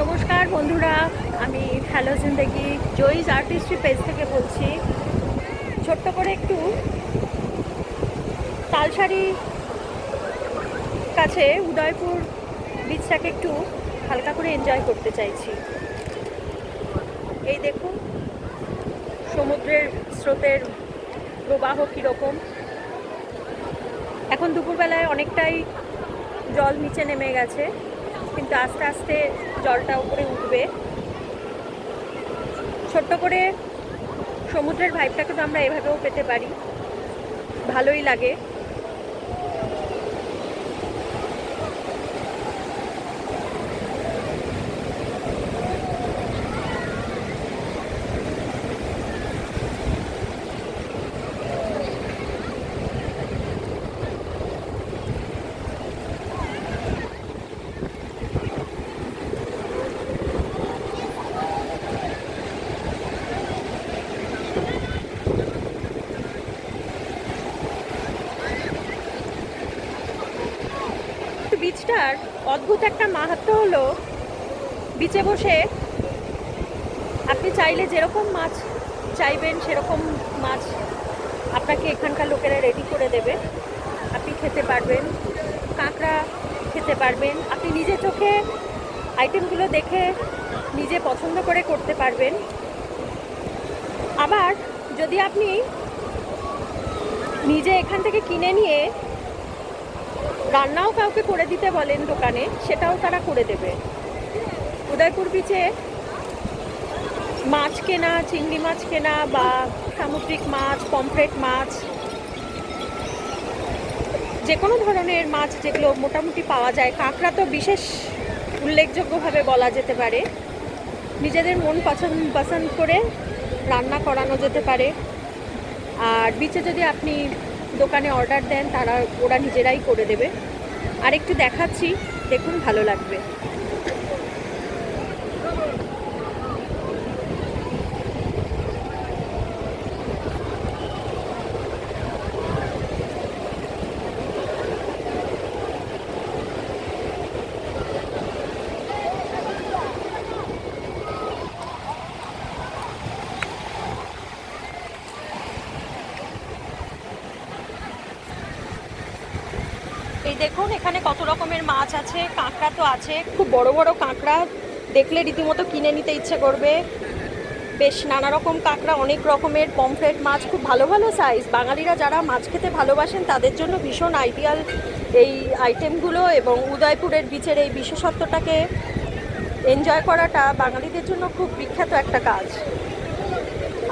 নমস্কার বন্ধুরা, আমি হ্যালো জিন্দেগি জয়িস আর্টিস্ট্রি পেজ থেকে বলছি। ছোট্ট করে একটু তালসারি কাছে উদয়পুর বিচটাকে একটু হালকা করে এনজয় করতে চাইছি। এই দেখুন সমুদ্রের স্রোতের প্রবাহ কীরকম। এখন দুপুরবেলায় অনেকটাই জল নিচে নেমে গেছে, কিন্তু আস্তে আস্তে জলটা উপরে উঠবে। ছোট্ট করে সমুদ্রের ভাইবটা কিন্তু আমরা এভাবেও পেতে পারি, ভালোই লাগে। বিচটার অদ্ভুত একটা মাহাত্ম্য হলো, বিচে বসে আপনি চাইলে যেরকম মাছ চাইবেন সেরকম মাছ আপনাকে এখানকার লোকেরা রেডি করে দেবে, আপনি খেতে পারবেন। কাঁকড়া খেতে পারবেন, আপনি নিজে চোখে আইটেমগুলো দেখে নিজে পছন্দ করে করতে পারবেন। আবার যদি আপনি নিজে এখান থেকে কিনে নিয়ে রান্নাও কাউকে করে দিতে বলেন দোকানে, সেটাও তারা করে দেবে। উদয়পুর বিচে মাছ কেনা, চিংড়ি মাছ কেনা বা সামুদ্রিক মাছ, পমফ্রেট মাছ, যে কোনো ধরনের মাছ যেগুলো মোটামুটি পাওয়া যায়, কাঁকড়া তো বিশেষ উল্লেখযোগ্যভাবে বলা যেতে পারে। নিজেদের মন পছন্দ করে রান্না করানো যেতে পারে। আর বিচে যদি আপনি দোকানে অর্ডার দেন, ওরা নিজেরাই করে দেবে। আর একটু দেখাচ্ছি, দেখুন, ভালো লাগবে। এই দেখুন এখানে কত রকমের মাছ আছে। কাঁকড়া তো আছে, খুব বড় বড় কাঁকড়া, দেখলে রীতিমতো কিনে নিতে ইচ্ছে করবে। বেশ নানা রকম কাঁকড়া, অনেক রকমের পমফ্রেট মাছ, খুব ভালো ভালো সাইজ। বাঙালিরা যারা মাছ খেতে ভালোবাসেন তাদের জন্য ভীষণ আইডিয়াল এই আইটেমগুলো, এবং উদয়পুরের বিচের এই বিশেষত্বটাকে এনজয় করাটা বাঙালিদের জন্য খুব বিখ্যাত একটা কাজ।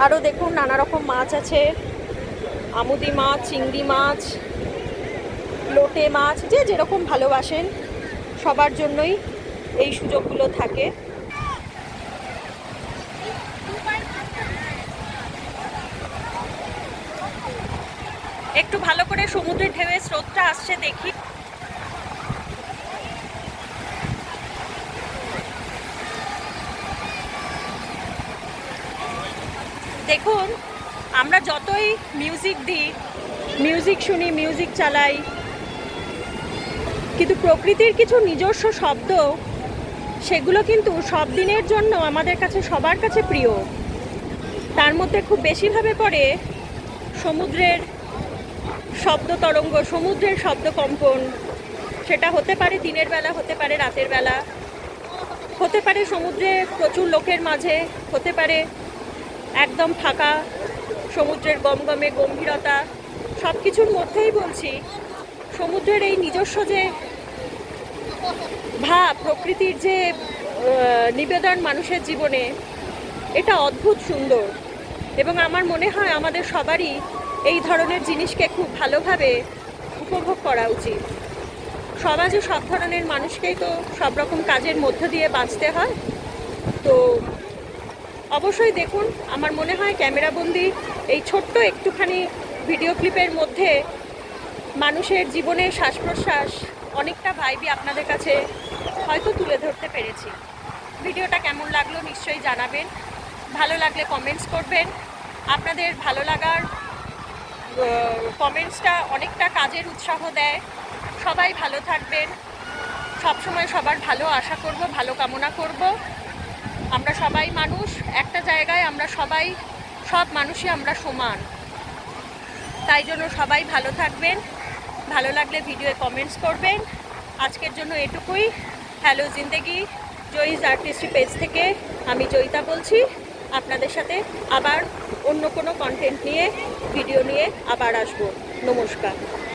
আরও দেখুন নানা রকম মাছ আছে, আমুদি মাছ, চিংড়ি মাছ, লোটে মাছ, যে যেরকম ভালোবাসেন সবার জন্যই এই সুযোগগুলো থাকে। একটু ভালো করে সমুদ্রের ঢেউয়ের স্রোতটা আসছে দেখি। দেখুন, আমরা যতই মিউজিক দিই, মিউজিক শুনি, মিউজিক চালাই, কিন্তু প্রকৃতির কিছু নিজস্ব শব্দ, সেগুলো কিন্তু সব দিনের জন্য আমাদের কাছে সবার কাছে প্রিয়। তার মধ্যে খুব বেশিভাবে পড়ে সমুদ্রের শব্দ তরঙ্গ, সমুদ্রের শব্দ কম্পন। সেটা হতে পারে দিনের বেলা, হতে পারে রাতের বেলা, হতে পারে সমুদ্রে প্রচুর লোকের মাঝে, হতে পারে একদম ফাঁকা সমুদ্রের গমগমে গম্ভীরতা। সব কিছুর মধ্যেই বলছি, সমুদ্রের এই নিজস্ব যে ভাব, প্রকৃতির যে নিবেদন মানুষের জীবনে, এটা অদ্ভুত সুন্দর। এবং আমার মনে হয় আমাদের সবারই এই ধরনের জিনিসকে খুব ভালোভাবে উপভোগ করা উচিত। সমাজে সব ধরনের মানুষকেই তো সব রকম কাজের মধ্য দিয়ে বাঁচতে হয়। তো অবশ্যই দেখুন, আমার মনে হয় ক্যামেরাবন্দি এই ছোট্ট একটুখানি ভিডিও ক্লিপের মধ্যে মানুষের জীবনের শ্বাস প্রশ্বাস অনেকটা ভাইবই আপনাদের কাছে হয়তো তুলে ধরতে পেরেছি। ভিডিওটা কেমন লাগলো নিশ্চয়ই জানাবেন, ভালো লাগলে কমেন্টস করবেন। আপনাদের ভালো লাগার কমেন্টসটা অনেকটা কাজের উৎসাহ দেয়। সবাই ভালো থাকবেন। সবসময় সবার ভালো আশা করব, ভালো কামনা করব। আমরা সবাই মানুষ, একটা জায়গায় আমরা সবাই, সব মানুষই আমরা সমান। তাই জন্য সবাই ভালো থাকবেন, ভালো লাগলে ভিডিওয়ে কমেন্টস করবেন। আজকের জন্য এটুকুই। হ্যালো জিন্দেগি জয়িস আর্টিস্ট্রি পেজ থেকে আমি জয়িতা বলছি। আপনাদের সাথে আবার অন্য কোনো কন্টেন্ট নিয়ে, ভিডিও নিয়ে আবার আসবো। নমস্কার।